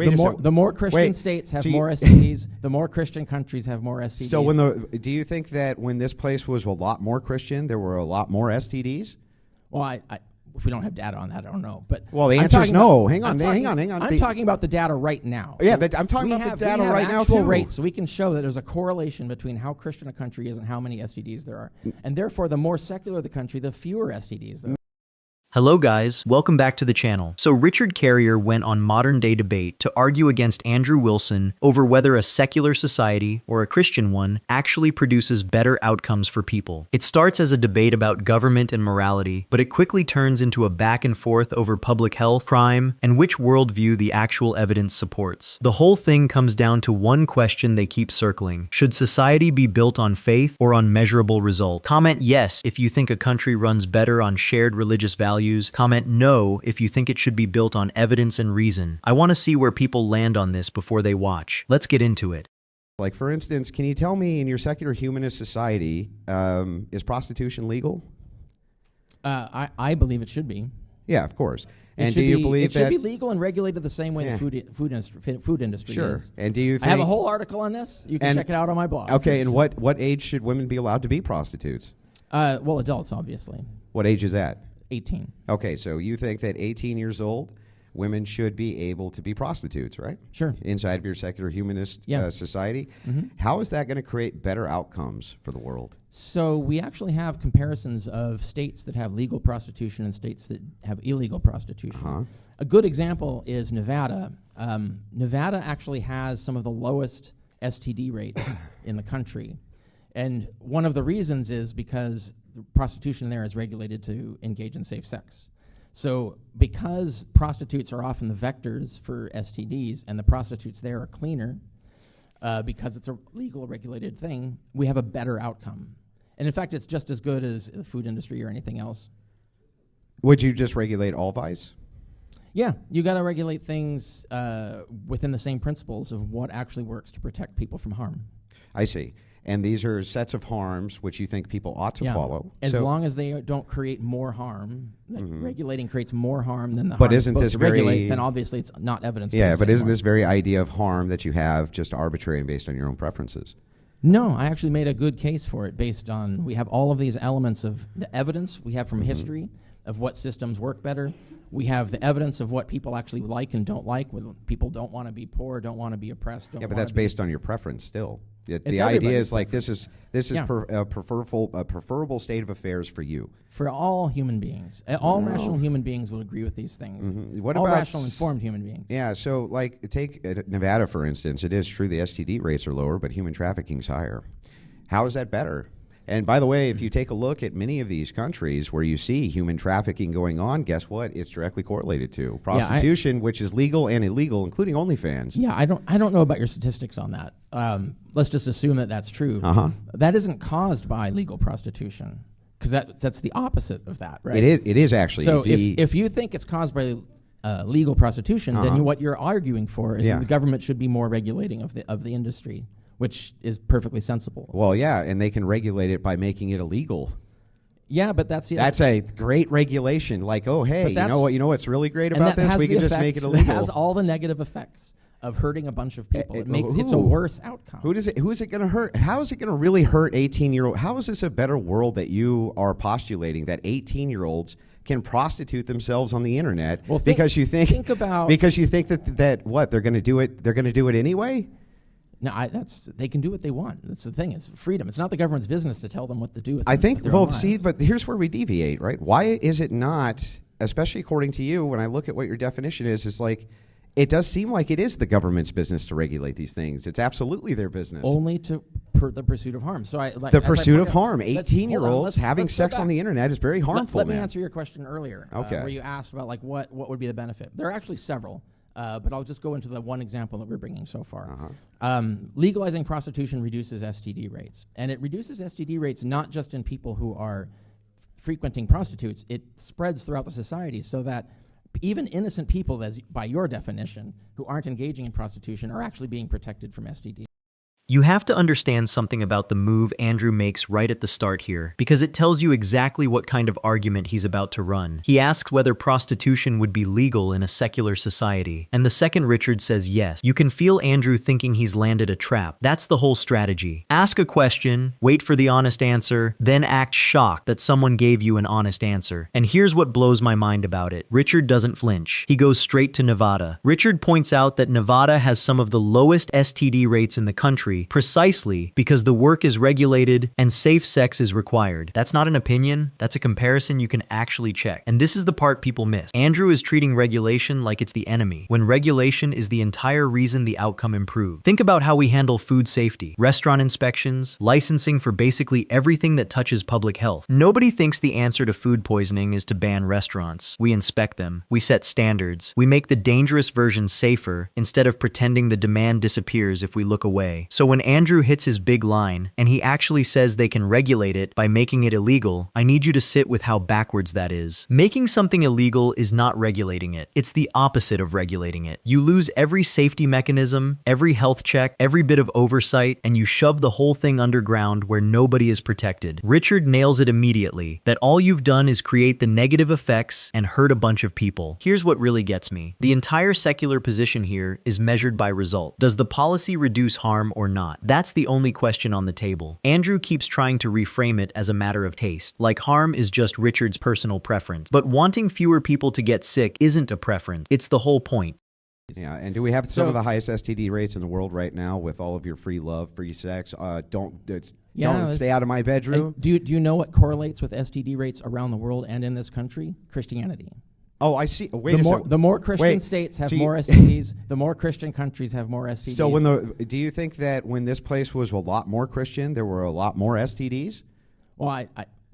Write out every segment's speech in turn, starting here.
The more Christian states have more STDs, the more Christian countries have more STDs. So do you think that when this place was a lot more Christian, there were a lot more STDs? Well, if we don't have data on that, I don't know. But the answer is no. Hang on. I'm talking about the data right now. Yeah, I'm talking about the data right now, too. We have actual rates, so we can show that there's a correlation between how Christian a country is and how many STDs there are. And therefore, the more secular the country, the fewer STDs there are. Hello guys, welcome back to the channel. So Richard Carrier went on Modern Day Debate to argue against Andrew Wilson over whether a secular society, or a Christian one, actually produces better outcomes for people. It starts as a debate about government and morality, but it quickly turns into a back and forth over public health, crime, and which worldview the actual evidence supports. The whole thing comes down to one question they keep circling. Should society be built on faith or on measurable results? Comment yes if you think a country runs better on shared religious values. Comment no if you think it should be built on evidence and reason. I want to see where people land on this before they watch. Let's get into it. Like, for instance, can you tell me in your secular humanist society, is prostitution legal? I believe it should be. Yeah, of course. And do you believe that it should be legal and regulated the same way the food industry is? And do you think I have a whole article on this. You can check it out on my blog. Okay, and what age should women be allowed to be prostitutes? Well, adults, obviously. What age is that? 18. Okay, so you think that 18 years old, women should be able to be prostitutes, right? Sure. Inside of your secular humanist society. Mm-hmm. How is that going to create better outcomes for the world? So we actually have comparisons of states that have legal prostitution and states that have illegal prostitution. Uh-huh. A good example is Nevada. Nevada actually has some of the lowest STD rates in the country. And one of the reasons is because the prostitution there is regulated to engage in safe sex. So because prostitutes are often the vectors for STDs and the prostitutes there are cleaner, because it's a legal regulated thing, we have a better outcome. And in fact, it's just as good as the food industry or anything else. Would you just regulate all vice? Yeah, you got to regulate things within the same principles of what actually works to protect people from harm. I see. And these are sets of harms which you think people ought to follow. As long as they don't create more harm, like regulating creates more harm than the but harm isn't supposed this to very regulate, then obviously it's not evidence-based. Yeah, but anymore. isn't this very idea of harm that you have just arbitrary and based on your own preferences? No, I actually made a good case for it based on, we have all of these elements of the evidence we have from history of what systems work better. We have the evidence of what people actually like and don't like. When people don't want to be poor, don't want to be oppressed. Yeah, but that's based on your preference still. The idea is like this is a preferable state of affairs for you. For all human beings. All rational human beings will agree with these things. What all about rational, informed human beings. Yeah, so like take Nevada, for instance. It is true the STD rates are lower, but human trafficking is higher. How is that better? And by the way, if you take a look at many of these countries where you see human trafficking going on, guess what? It's directly correlated to prostitution, which is legal and illegal, including OnlyFans. Yeah, I don't know about your statistics on that. Let's just assume that that's true. That isn't caused by legal prostitution, because that's the opposite of that, right? It is actually. So if you think it's caused by legal prostitution, then what you're arguing for is that the government should be more regulating of the industry, which is perfectly sensible. Well, yeah, and they can regulate it by making it illegal. Yeah, but that's a great regulation. Like, oh, hey, you know what's really great about this? We can just make it illegal. It has all the negative effects of hurting a bunch of people. It's a worse outcome. Who is it going to hurt? How is it going to really hurt 18-year-old? How is this a better world that you are postulating, that 18-year-olds can prostitute themselves on the internet because you think that what they're going to do it? They're going to do it anyway. No, they can do what they want. That's the thing. It's freedom. It's not the government's business to tell them what to do with I think, their own lives. but here's where we deviate, right? Why is it not, especially according to you, when I look at what your definition is like, it does seem like it is the government's business to regulate these things. It's absolutely their business. Only the pursuit of harm. So the pursuit of harm. 18-year-olds having sex on the internet is very harmful. Let me answer your question earlier, where you asked about like what would be the benefit. There are actually several. But I'll just go into the one example that we're bringing so far. Legalizing prostitution reduces STD rates. And it reduces STD rates not just in people who are frequenting prostitutes. It spreads throughout the society so that even innocent people, by your definition, who aren't engaging in prostitution are actually being protected from STD. You have to understand something about the move Andrew makes right at the start here, because it tells you exactly what kind of argument he's about to run. He asks whether prostitution would be legal in a secular society, and the second Richard says yes. You can feel Andrew thinking he's landed a trap. That's the whole strategy. Ask a question, wait for the honest answer, then act shocked that someone gave you an honest answer. And here's what blows my mind about it. Richard doesn't flinch. He goes straight to Nevada. Richard points out that Nevada has some of the lowest STD rates in the country precisely because the work is regulated and safe sex is required. That's not an opinion, that's a comparison you can actually check. And this is the part people miss. Andrew is treating regulation like it's the enemy, when regulation is the entire reason the outcome improved. Think about how we handle food safety, restaurant inspections, licensing for basically everything that touches public health. Nobody thinks the answer to food poisoning is to ban restaurants. We inspect them, we set standards, we make the dangerous version safer instead of pretending the demand disappears if we look away. So when Andrew hits his big line, and he actually says they can regulate it by making it illegal, I need you to sit with how backwards that is. Making something illegal is not regulating it. It's the opposite of regulating it. You lose every safety mechanism, every health check, every bit of oversight, and you shove the whole thing underground where nobody is protected. Richard nails it immediately, that all you've done is create the negative effects and hurt a bunch of people. Here's what really gets me. The entire secular position here is measured by result. Does the policy reduce harm or not? That's the only question on the table. Andrew keeps trying to reframe it as a matter of taste, like harm is just Richard's personal preference. But wanting fewer people to get sick isn't a preference, it's the whole point. Yeah, and do we have some of the highest STD rates in the world right now with all of your free love, free sex? Don't stay out of my bedroom. Do you know what correlates with STD rates around the world and in this country? Christianity. Oh, I see. Wait the more Christian states have more STDs, the more Christian countries have more STDs. So do you think that when this place was a lot more Christian, there were a lot more STDs? Well,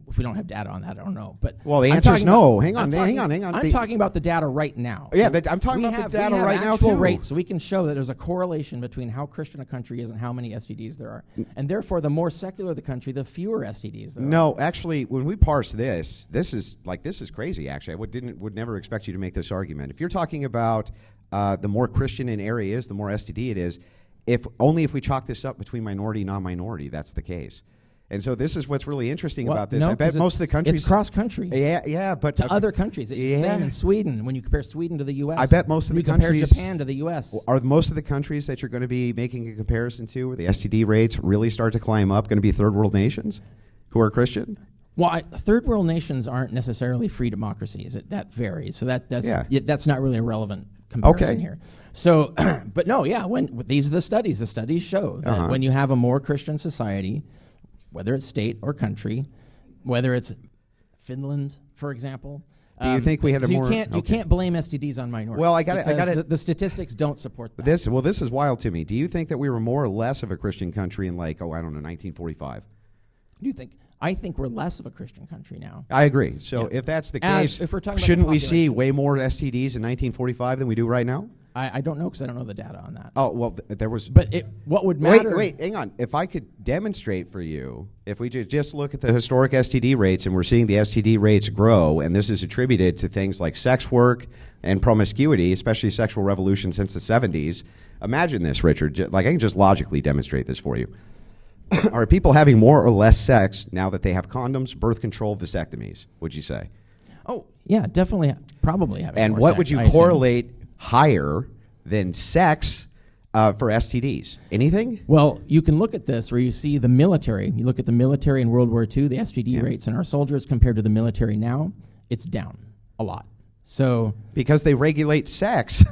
if we don't have data on that, I don't know. But the answer is no. Hang on. I'm talking about the data right now. Yeah, I'm talking about the data right now too. Rates, so we can show that there's a correlation between how Christian a country is and how many STDs there are, and therefore, the more secular the country, the fewer STDs there are. No, actually, when we parse this is crazy. Actually, I would never expect you to make this argument. If you're talking about the more Christian an area is, the more STD it is. If we chalk this up between minority and non-minority, that's the case. And so this is what's really interesting about this. No, I bet most of the countries... It's cross-country. Yeah, but... To other countries. It's the same in Sweden, when you compare Sweden to the U.S. I bet most of the countries... compare Japan to the U.S. Are most of the countries that you're going to be making a comparison to, where the STD rates really start to climb up, going to be third world nations who are Christian? Well, third world nations aren't necessarily free democracies. That varies. So that's not really a relevant comparison here. So, but no, these are the studies. The studies show that when you have a more Christian society... whether it's state or country, whether it's Finland, for example. Do you think we had you can't blame STDs on minorities? Well, I got it. The statistics don't support that. This is wild to me. Do you think that we were more or less of a Christian country in 1945? Do you think? I think we're less of a Christian country now. I agree. So if that's the case, if we're talking about shouldn't we see way more STDs in 1945 than we do right now? I don't know, because I don't know the data on that. Oh, well, there was... But what would matter... Wait, hang on. If I could demonstrate for you, if we just look at the historic STD rates, and we're seeing the STD rates grow, and this is attributed to things like sex work and promiscuity, especially sexual revolution since the 70s, imagine this, Richard. I can just logically demonstrate this for you. Are people having more or less sex now that they have condoms, birth control, vasectomies, would you say? Oh, yeah, definitely, probably having and more what sex, would you I correlate higher than sex for STDs? Anything? Well, you can look at this where you see the military. You look at the military in World War II, the STD rates in our soldiers compared to the military now, it's down a lot. So because they regulate sex.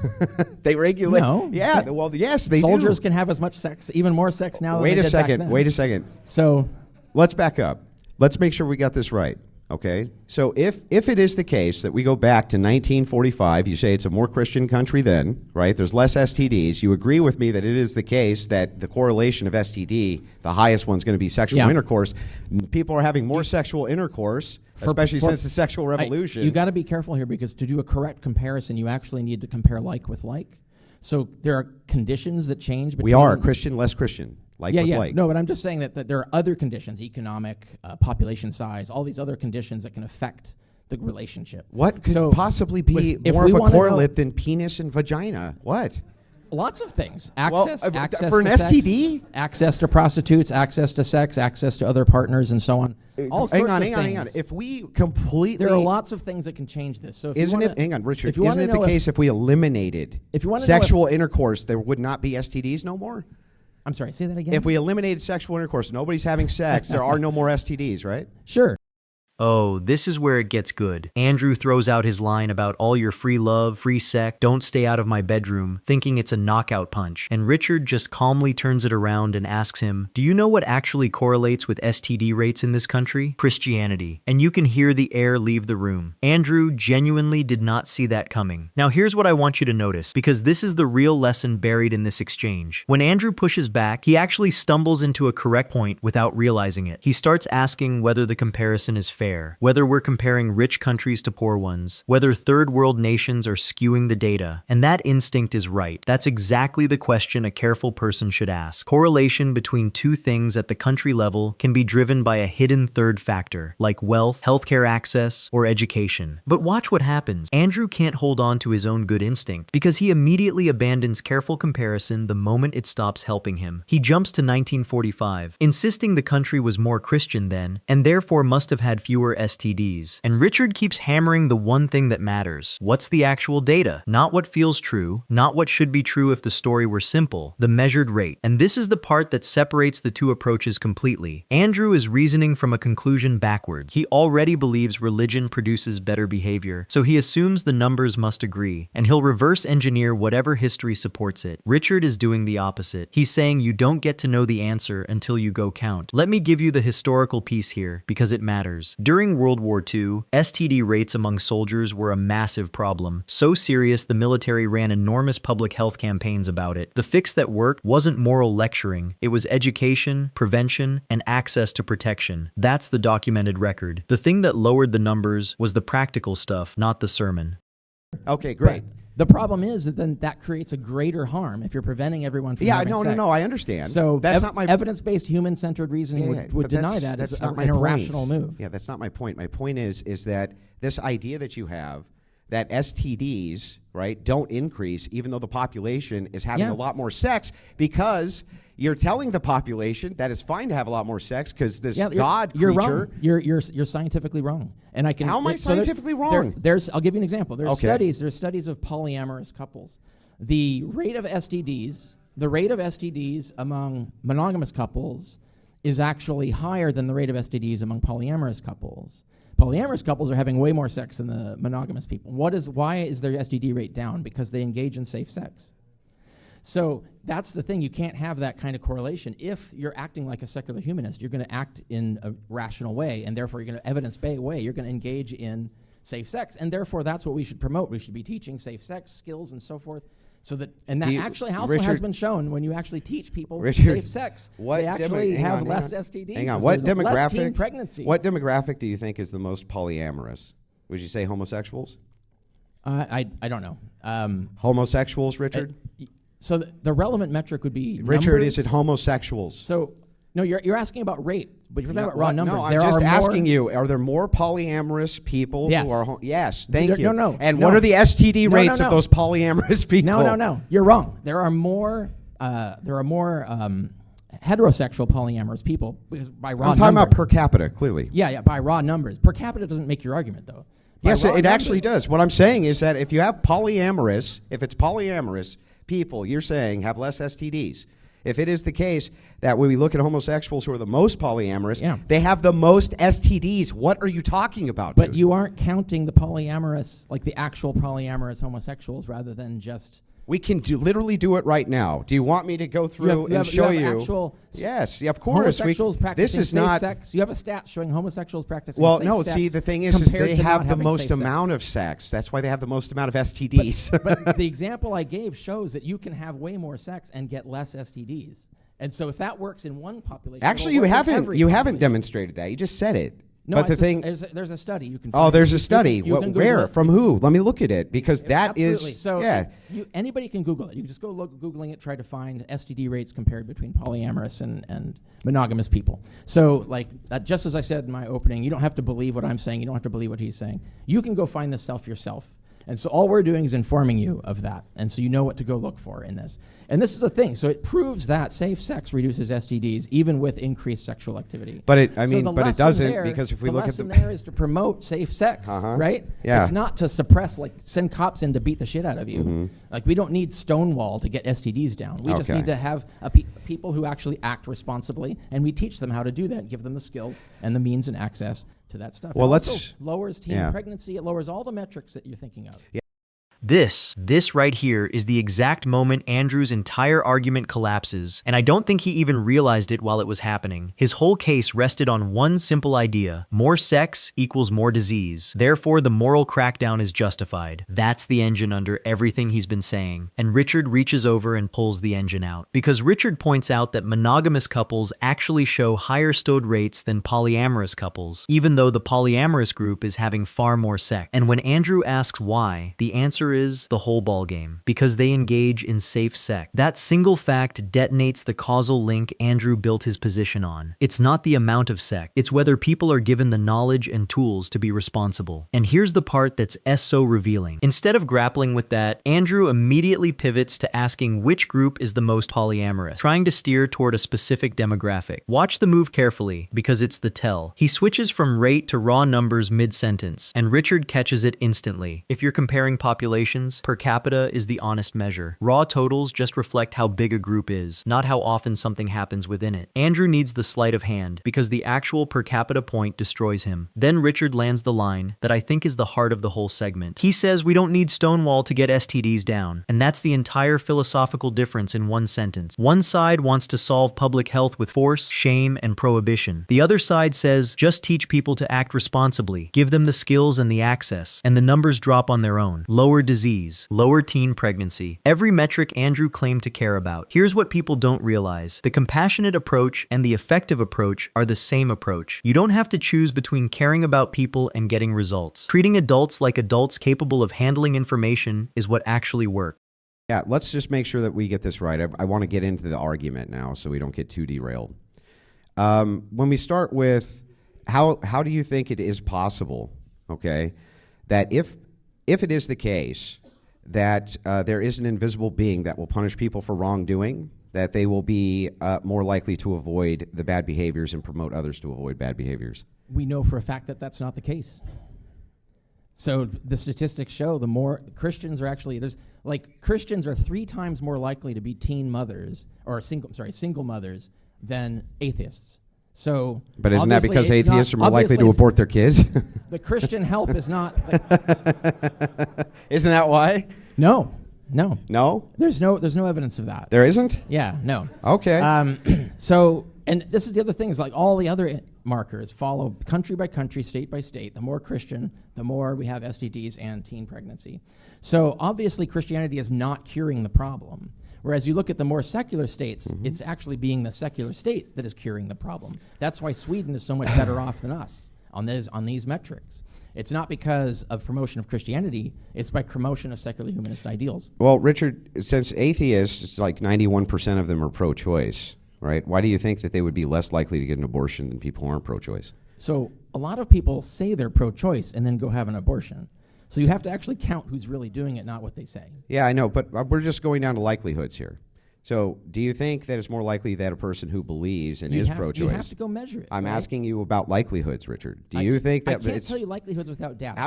They regulate. No. Yeah, well, yes, they do. Soldiers can have as much sex, even more sex now than they did back then. Wait a second. So let's back up. Let's make sure we got this right. Okay, so if it is the case that we go back to 1945, you say it's a more Christian country then, right? There's less STDs. You agree with me that it is the case that the correlation of STD, the highest one's going to be sexual intercourse. People are having more sexual intercourse, especially since the sexual revolution. You got to be careful here, because to do a correct comparison, you actually need to compare like with like. So there are conditions that change between... We are Christian, less Christian. Like. No, but I'm just saying that there are other conditions, economic, population size, all these other conditions that can affect the relationship. What could possibly be more of a correlate than penis and vagina? What? Lots of things. Well, Access for an to STD? sex, access to prostitutes, access to sex, access to other partners, and so on. All sorts of Hang on. things. If we completely... There are lots of things that can change this. So if hang on, Richard. If you isn't it the case if we eliminated if you wanna know sexual intercourse, there would not be STDs no more? I'm sorry, say that again? If we eliminated sexual intercourse, nobody's having sex, there are no more STDs, right? Sure. Oh, this is where it gets good. Andrew throws out his line about all your free love, free sex, don't stay out of my bedroom, thinking it's a knockout punch. And Richard just calmly turns it around and asks him, do you know what actually correlates with STD rates in this country? Christianity. And you can hear the air leave the room. Andrew genuinely did not see that coming. Now here's what I want you to notice, because this is the real lesson buried in this exchange. When Andrew pushes back, he actually stumbles into a correct point without realizing it. He starts asking whether the comparison is fair, whether we're comparing rich countries to poor ones, whether third world nations are skewing the data. And that instinct is right. That's exactly the question a careful person should ask. Correlation between two things at the country level can be driven by a hidden third factor, like wealth, healthcare access, or education. But watch what happens. Andrew can't hold on to his own good instinct because he immediately abandons careful comparison the moment it stops helping him. He jumps to 1945, insisting the country was more Christian then, and therefore must have had fewer STDs. And Richard keeps hammering the one thing that matters. What's the actual data? Not what feels true, not what should be true if the story were simple, the measured rate. And this is the part that separates the two approaches completely. Andrew is reasoning from a conclusion backwards. He already believes religion produces better behavior, so he assumes the numbers must agree, and he'll reverse engineer whatever history supports it. Richard is doing the opposite. He's saying you don't get to know the answer until you go count. Let me give you the historical piece here, because it matters. During World War II, STD rates among soldiers were a massive problem. So serious the military ran enormous public health campaigns about it. The fix that worked wasn't moral lecturing, it was education, prevention, and access to protection. That's the documented record. The thing that lowered the numbers was the practical stuff, not the sermon. Okay, great. But the problem is that then that creates a greater harm if you're preventing everyone from having sex. I understand. So that's not my evidence-based, human-centered reasoning would deny that as an irrational move. Yeah, that's not my point. My point is that this idea that you have that STDs, right, don't increase even though the population is having a lot more sex, because you're telling the population that it's fine to have a lot more sex because this God you're creature... Wrong. You're scientifically wrong. And I can. How am I scientifically wrong? I'll give you an example. There's studies of polyamorous couples. The rate of STDs among monogamous couples is actually higher than the rate of STDs among polyamorous couples. Polyamorous couples are having way more sex than the monogamous people. Why is their STD rate down? Because they engage in safe sex. So that's the thing. You can't have that kind of correlation. If you're acting like a secular humanist, you're going to act in a rational way, and therefore you're going to evidence-based way. You're going to engage in safe sex, and therefore that's what we should promote. We should be teaching safe sex skills and so forth. So that actually also has been shown when you actually teach people safe sex, they actually have less STDs. Hang on, less teen pregnancy. What demographic do you think is the most polyamorous? Would you say homosexuals? I don't know. Homosexuals, Richard? So the relevant metric would be Richard, numbers. is it homosexuals? So, no, you're asking about rate, but if you're talking about raw numbers, no, I'm just asking you, are there more polyamorous people who are... Yes, thank you. No. And what are the STD rates of those polyamorous people? No. You're wrong. There are more heterosexual polyamorous people because by raw numbers. I'm talking about per capita, clearly. Yeah, by raw numbers. Per capita doesn't make your argument, though. Yes, it actually does. What I'm saying is that if you have if it's polyamorous people, you're saying have less STDs. If it is the case that when we look at homosexuals who are the most polyamorous, they have the most STDs, what are you talking about? But you aren't counting the polyamorous, like the actual polyamorous homosexuals, rather than just... We can literally do it right now. Do you want me to go through and show you? Yes, of course. Homosexuals practicing safe sex. You have a stat showing homosexuals practicing safe sex. Well, no, see, the thing is they have the most amount of sex. That's why they have the most amount of STDs. But the example I gave shows that you can have way more sex and get less STDs. And so if that works in one population... Actually, you haven't demonstrated that. You just said it. No, but there's a study you can find. Oh, there's a study. Where? From who? Let me look at it, because that is... So anybody can Google it. You can just go Googling it, try to find STD rates compared between polyamorous and monogamous people. So, just as I said in my opening, you don't have to believe what I'm saying. You don't have to believe what he's saying. You can go find this stuff yourself. And so all we're doing is informing you of that. And so you know what to go look for in this. And this is a thing. So it proves that safe sex reduces STDs even with increased sexual activity. But it doesn't, because if we look at the lesson there is to promote safe sex, right? Yeah. It's not to suppress, like send cops in to beat the shit out of you. Like we don't need Stonewall to get STDs down. We just need to have people who actually act responsibly, and we teach them how to do that, give them the skills and the means and access to that stuff. Well, it also lowers teen pregnancy. It lowers all the metrics that you're thinking of. Yeah. This right here is the exact moment Andrew's entire argument collapses, and I don't think he even realized it while it was happening. His whole case rested on one simple idea: more sex equals more disease. Therefore, the moral crackdown is justified. That's the engine under everything he's been saying. And Richard reaches over and pulls the engine out. Because Richard points out that monogamous couples actually show higher STOD rates than polyamorous couples, even though the polyamorous group is having far more sex. And when Andrew asks why, the answer is the whole ballgame. Because they engage in safe sex. That single fact detonates the causal link Andrew built his position on. It's not the amount of sex, it's whether people are given the knowledge and tools to be responsible. And here's the part that's so revealing. Instead of grappling with that, Andrew immediately pivots to asking which group is the most polyamorous, trying to steer toward a specific demographic. Watch the move carefully, because it's the tell. He switches from rate to raw numbers mid-sentence, and Richard catches it instantly. If you're comparing populations, per capita is the honest measure. Raw totals just reflect how big a group is, not how often something happens within it. Andrew needs the sleight of hand, because the actual per capita point destroys him. Then Richard lands the line that I think is the heart of the whole segment. He says we don't need Stonewall to get STDs down, and that's the entire philosophical difference in one sentence. One side wants to solve public health with force, shame, and prohibition. The other side says just teach people to act responsibly, give them the skills and the access, and the numbers drop on their own. Lower disease, lower teen pregnancy, every metric Andrew claimed to care about. Here's what people don't realize. The compassionate approach and the effective approach are the same approach. You don't have to choose between caring about people and getting results. Treating adults like adults capable of handling information is what actually works. Yeah, let's just make sure that we get this right. I want to get into the argument now so we don't get too derailed. When we start with how do you think it is possible, okay, that if it is the case that there is an invisible being that will punish people for wrongdoing, that they will be more likely to avoid the bad behaviors and promote others to avoid bad behaviors? We know for a fact that that's not the case. So the statistics show the more Christians are actually, Christians are 3 times more likely to be teen mothers, or single mothers, than atheists. So, but isn't that because atheists are more likely to abort their kids? The Christian help is not. Isn't that why? No. There's no evidence of that. There isn't? Yeah, no. Okay. So, and this is the other thing is like all the other markers follow country by country, state by state. The more Christian, the more we have STDs and teen pregnancy. So obviously Christianity is not curing the problem. Whereas you look at the more secular states, it's actually being the secular state that is curing the problem. That's why Sweden is so much better off than us on these metrics. It's not because of promotion of Christianity, it's by promotion of secular humanist ideals. Well, Richard, since atheists, it's like 91% of them are pro-choice, right? Why do you think that they would be less likely to get an abortion than people who aren't pro-choice? So a lot of people say they're pro-choice and then go have an abortion. So you have to actually count who's really doing it, not what they say. Yeah, I know, but we're just going down to likelihoods here. So do you think that it's more likely that a person who believes and is pro-choice... You have to go measure it. I'm asking you about likelihoods, Richard. Do you think that... I can't tell you likelihoods without doubt.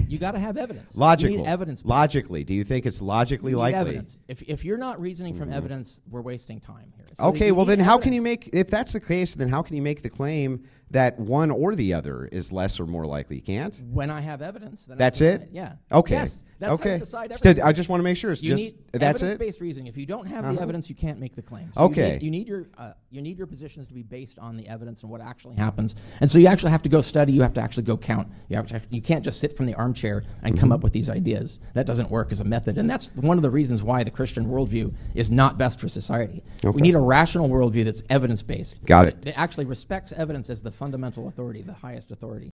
You got to have evidence. Logical. You need evidence. Logically, do you think it's logically likely? Evidence. If you're not reasoning from evidence, we're wasting time here. So okay, well then how can you make... If that's the case, then how can you make the claim that one or the other is less or more likely? You can't? When I have evidence, then that's I it? Yeah. Okay. Yes, that's okay. how you decide everything. I just want to make sure it's you just... Need that's it? Evidence-based reasoning. If you don't have the evidence, you can't make the claim. So okay. You need your positions to be based on the evidence and what actually happens. And so you actually have to go study. You have to actually go count. You can't just sit from the armchair and come up with these ideas. That doesn't work as a method. And that's one of the reasons why the Christian worldview is not best for society. Okay. We need a rational worldview that's evidence-based. Got it. It actually respects evidence as the fundamental authority, the highest authority.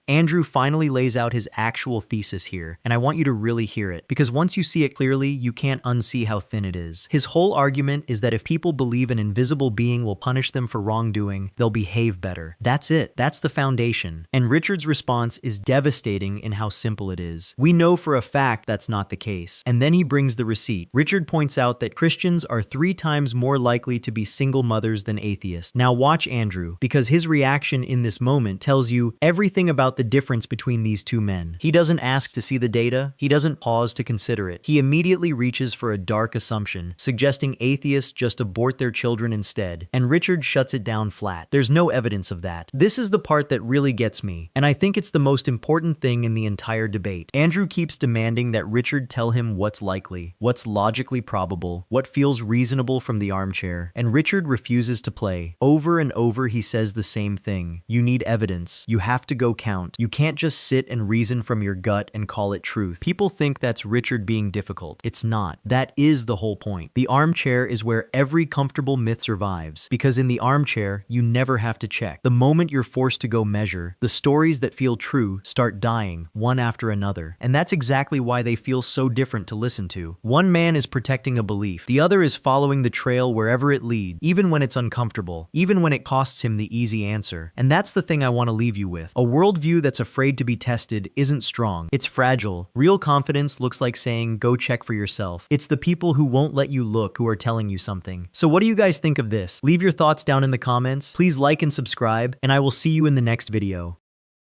Andrew finally lays out his actual thesis here, and I want you to really hear it, because once you see it clearly, you can't unsee how thin it is. His whole argument is that if people believe an invisible being will punish them for wrongdoing, they'll behave better. That's it. That's the foundation. And Richard's response is devastating in how simple it is. We know for a fact that's not the case. And then he brings the receipt. Richard points out that Christians are 3 times more likely to be single mothers than atheists. Now watch Andrew, because his reaction in this moment tells you everything about the difference between these two men. He doesn't ask to see the data. He doesn't pause to consider it. He immediately reaches for a dark assumption, suggesting atheists just abort their children instead. And Richard shuts it down flat. There's no evidence of that. This is the part that really gets me, and I think it's the most important thing in the entire debate. Andrew keeps demanding that Richard tell him what's likely, what's logically probable, what feels reasonable from the armchair, and Richard refuses to play. Over and over he says the same thing. You need evidence. You have to go count. You can't just sit and reason from your gut and call it truth. People think that's Richard being difficult. It's not. That is the whole point. The armchair is where every comfortable myth survives, because in the armchair, you never have to check. The moment you're forced to go measure, the stories that feel true start dying, one after another. And that's exactly why they feel so different to listen to. One man is protecting a belief. The other is following the trail wherever it leads, even when it's uncomfortable, even when it costs him the easy answer. And that's the thing I want to leave you with. A worldview that's afraid to be tested isn't strong. It's fragile. Real confidence looks like saying, go check for yourself. It's the people who won't let you look who are telling you something. So what do you guys think of this? Leave your thoughts down in the comments. Please like and subscribe, and I will see you in the next video.